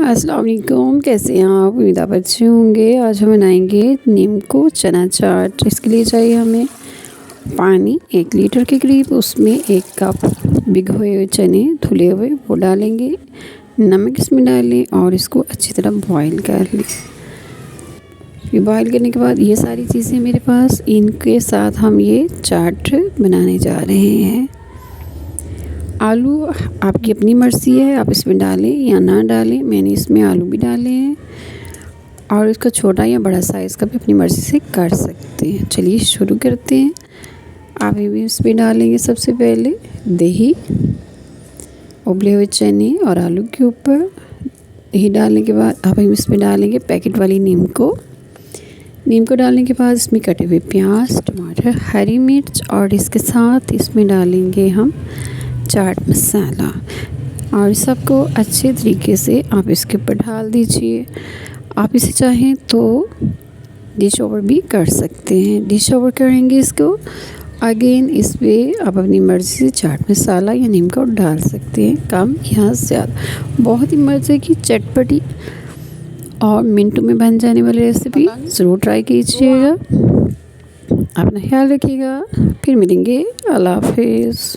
अस्सलाम वालेकुम, कैसे हैं आप? उम्मीद आप अच्छे होंगे। आज हम बनाएंगे नीम को चना चाट। इसके लिए चाहिए हमें पानी 1 लीटर के करीब, उसमें 1 कप भिगोए हुए चने धुले हुए वो डालेंगे, नमक इसमें डालें और इसको अच्छी तरह बॉईल कर लें। ये बॉईल करने के बाद ये सारी चीज़ें मेरे पास, इनके साथ हम ये चाट बनाने जा रहे हैं। आलू आपकी अपनी मर्ज़ी है, आप इसमें डालें या ना डालें। मैंने इसमें आलू भी डाले हैं और इसका छोटा या बड़ा साइज़ का भी अपनी मर्ज़ी से कर सकते हैं। चलिए शुरू करते हैं। आप भी इसमें डालेंगे सबसे पहले दही, उबले हुए चने और आलू के ऊपर दही डालने के बाद आप इसमें डालेंगे पैकेट वाली नीम को डालने के बाद इसमें कटे हुए प्याज, टमाटर, हरी मिर्च और इसके साथ इसमें डालेंगे हम चाट मसाला और सबको अच्छे तरीके से आप इसके ऊपर डाल दीजिए। आप इसे चाहें तो डिश ओवर भी कर सकते हैं। डिश ओवर करेंगे इसको अगेन, इस पर आप अपनी मर्ज़ी से चाट मसाला या नीम का डाल सकते हैं, कम या ज़्यादा। बहुत ही मज़े की चटपटी और मिनटों में बन जाने वाली रेसिपी ज़रूर ट्राई कीजिएगा। अपना ख्याल रखिएगा, फिर मिलेंगे। अल्लाह हाफिज़।